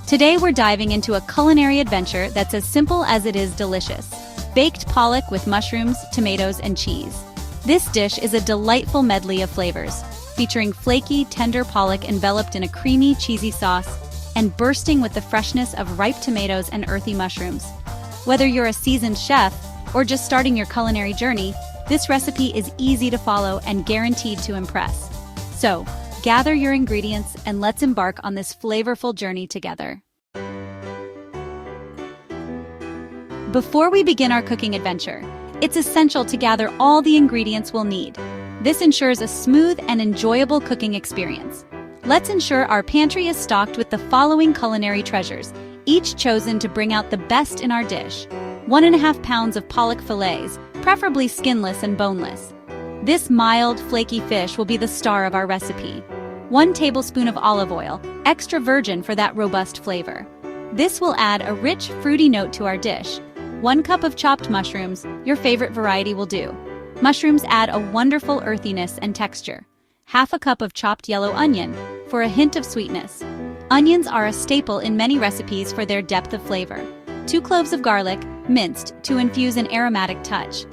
Today we're diving into a culinary adventure that's as simple as it is delicious. Baked pollock with mushrooms, tomatoes, and cheese. This dish is a delightful medley of flavors, featuring flaky, tender pollock enveloped in a creamy, cheesy sauce, and bursting with the freshness of ripe tomatoes and earthy mushrooms. Whether you're a seasoned chef or just starting your culinary journey, this recipe is easy to follow and guaranteed to impress. So, gather your ingredients and let's embark on this flavorful journey together. Before we begin our cooking adventure, it's essential to gather all the ingredients we'll need. This ensures a smooth and enjoyable cooking experience. Let's ensure our pantry is stocked with the following culinary treasures, each chosen to bring out the best in our dish. 1.5 pounds of pollock fillets, preferably skinless and boneless. This mild, flaky fish will be the star of our recipe. 1 tablespoon of olive oil, extra virgin for that robust flavor. This will add a rich, fruity note to our dish. 1 cup of chopped mushrooms, your favorite variety will do. Mushrooms add a wonderful earthiness and texture. 1/2 cup of chopped yellow onion, for a hint of sweetness. Onions are a staple in many recipes for their depth of flavor. 2 cloves of garlic, minced, to infuse an aromatic touch.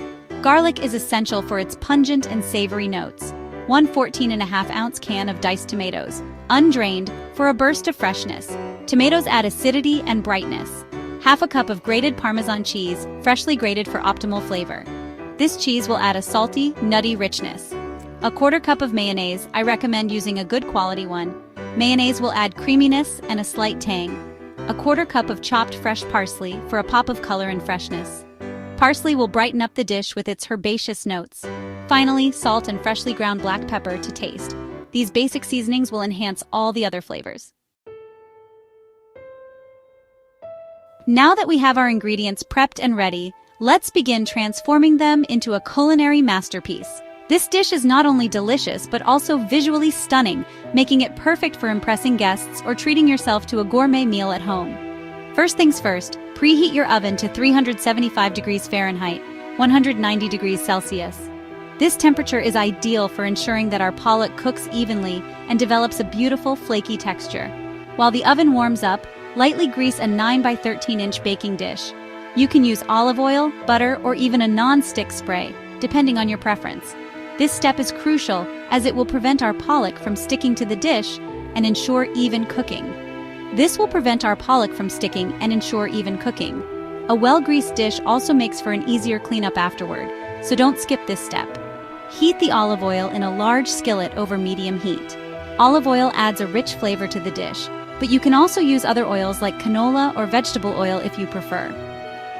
Garlic is essential for its pungent and savory notes. 1 14.5-ounce can of diced tomatoes, undrained, for a burst of freshness. Tomatoes add acidity and brightness. 1/2 cup of grated Parmesan cheese, freshly grated for optimal flavor. This cheese will add a salty, nutty richness. 1/4 cup of mayonnaise, I recommend using a good quality one. Mayonnaise will add creaminess and a slight tang. 1/4 cup of chopped fresh parsley for a pop of color and freshness. Parsley will brighten up the dish with its herbaceous notes. Finally, salt and freshly ground black pepper to taste. These basic seasonings will enhance all the other flavors. Now that we have our ingredients prepped and ready, let's begin transforming them into a culinary masterpiece. This dish is not only delicious but also visually stunning, making it perfect for impressing guests or treating yourself to a gourmet meal at home. First things first, preheat your oven to 375 degrees Fahrenheit, 190 degrees Celsius. This temperature is ideal for ensuring that our pollock cooks evenly and develops a beautiful, flaky texture. While the oven warms up, lightly grease a 9 by 13-inch baking dish. You can use olive oil, butter, or even a non-stick spray, depending on your preference. This step is crucial as it will prevent our pollock from sticking to the dish and ensure even cooking. A well-greased dish also makes for an easier cleanup afterward, so don't skip this step. Heat the olive oil in a large skillet over medium heat. Olive oil adds a rich flavor to the dish, but you can also use other oils like canola or vegetable oil if you prefer.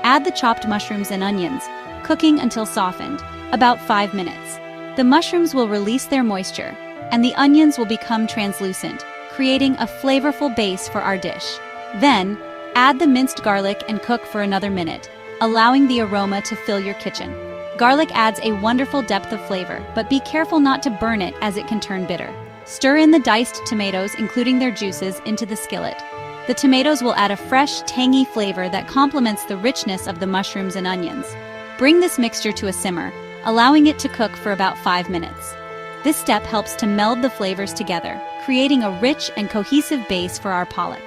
Add the chopped mushrooms and onions, cooking until softened, about 5 minutes. The mushrooms will release their moisture, and the onions will become translucent, creating a flavorful base for our dish. Then, add the minced garlic and cook for another minute, allowing the aroma to fill your kitchen. Garlic adds a wonderful depth of flavor, but be careful not to burn it as it can turn bitter. Stir in the diced tomatoes, including their juices, into the skillet. The tomatoes will add a fresh, tangy flavor that complements the richness of the mushrooms and onions. Bring this mixture to a simmer, allowing it to cook for about 5 minutes. This step helps to meld the flavors together, creating a rich and cohesive base for our pollock.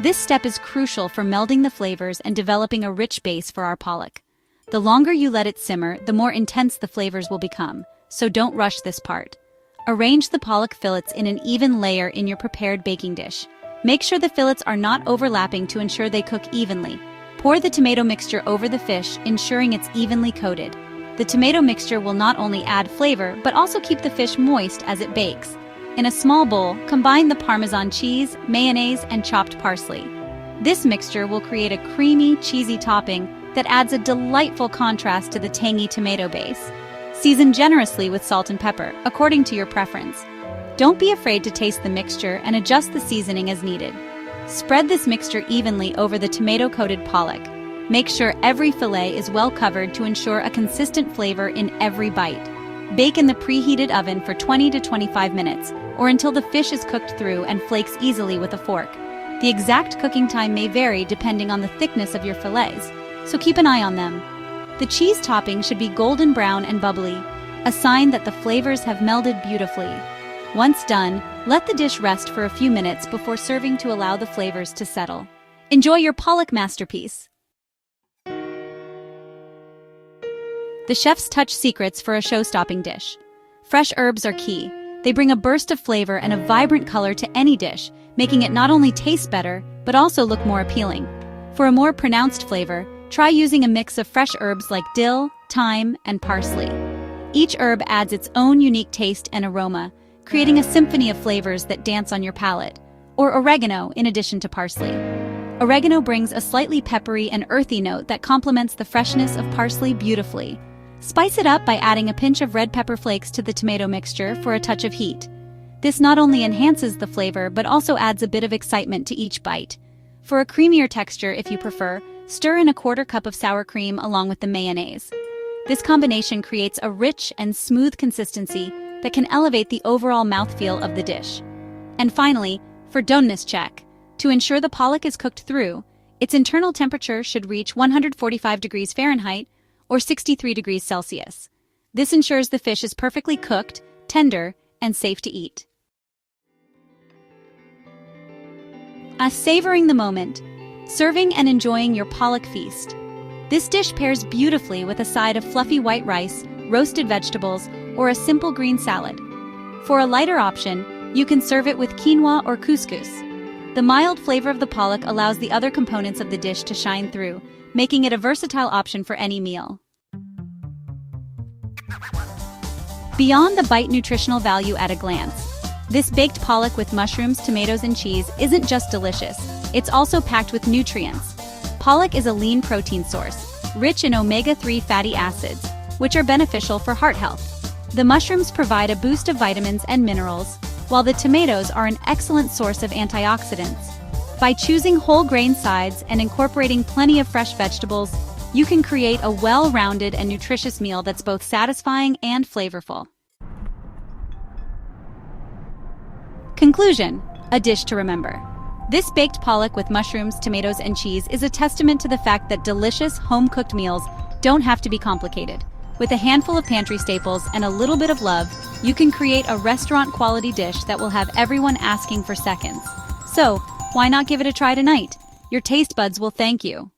This step is crucial for melding the flavors and developing a rich base for our pollock. The longer you let it simmer, the more intense the flavors will become, so don't rush this part. Arrange the pollock fillets in an even layer in your prepared baking dish. Make sure the fillets are not overlapping to ensure they cook evenly. Pour the tomato mixture over the fish, ensuring it's evenly coated. The tomato mixture will not only add flavor, but also keep the fish moist as it bakes. In a small bowl, combine the Parmesan cheese, mayonnaise, and chopped parsley. This mixture will create a creamy, cheesy topping that adds a delightful contrast to the tangy tomato base. Season generously with salt and pepper, according to your preference. Don't be afraid to taste the mixture and adjust the seasoning as needed. Spread this mixture evenly over the tomato-coated pollock. Make sure every fillet is well covered to ensure a consistent flavor in every bite. Bake in the preheated oven for 20 to 25 minutes, or until the fish is cooked through and flakes easily with a fork. The exact cooking time may vary depending on the thickness of your fillets, so keep an eye on them. The cheese topping should be golden brown and bubbly, a sign that the flavors have melded beautifully. Once done, let the dish rest for a few minutes before serving to allow the flavors to settle. Enjoy your pollock masterpiece. The chef's touch secrets for a show-stopping dish. Fresh herbs are key. They bring a burst of flavor and a vibrant color to any dish, making it not only taste better, but also look more appealing. For a more pronounced flavor, try using a mix of fresh herbs like dill, thyme, and parsley. Each herb adds its own unique taste and aroma, creating a symphony of flavors that dance on your palate. Or oregano in addition to parsley. Oregano brings a slightly peppery and earthy note that complements the freshness of parsley beautifully. Spice it up by adding a pinch of red pepper flakes to the tomato mixture for a touch of heat. This not only enhances the flavor but also adds a bit of excitement to each bite. For a creamier texture, if you prefer, stir in a quarter cup of sour cream along with the mayonnaise. This combination creates a rich and smooth consistency that can elevate the overall mouthfeel of the dish. And finally, for doneness check. To ensure the pollock is cooked through, its internal temperature should reach 145 degrees Fahrenheit or 63 degrees Celsius. This ensures the fish is perfectly cooked, tender, and safe to eat. Savoring the moment, serving and enjoying your pollock feast. This dish pairs beautifully with a side of fluffy white rice, roasted vegetables, or a simple green salad. For a lighter option, you can serve it with quinoa or couscous. The mild flavor of the pollock allows the other components of the dish to shine through, making it a versatile option for any meal. Beyond the bite nutritional value at a glance, this baked pollock with mushrooms, tomatoes, and cheese isn't just delicious, it's also packed with nutrients. Pollock is a lean protein source, rich in omega-3 fatty acids, which are beneficial for heart health. The mushrooms provide a boost of vitamins and minerals, while the tomatoes are an excellent source of antioxidants. By choosing whole grain sides and incorporating plenty of fresh vegetables, you can create a well-rounded and nutritious meal that's both satisfying and flavorful. Conclusion: a dish to remember. This baked pollock with mushrooms, tomatoes, and cheese is a testament to the fact that delicious, home-cooked meals don't have to be complicated. With a handful of pantry staples and a little bit of love, you can create a restaurant-quality dish that will have everyone asking for seconds. So, why not give it a try tonight? Your taste buds will thank you.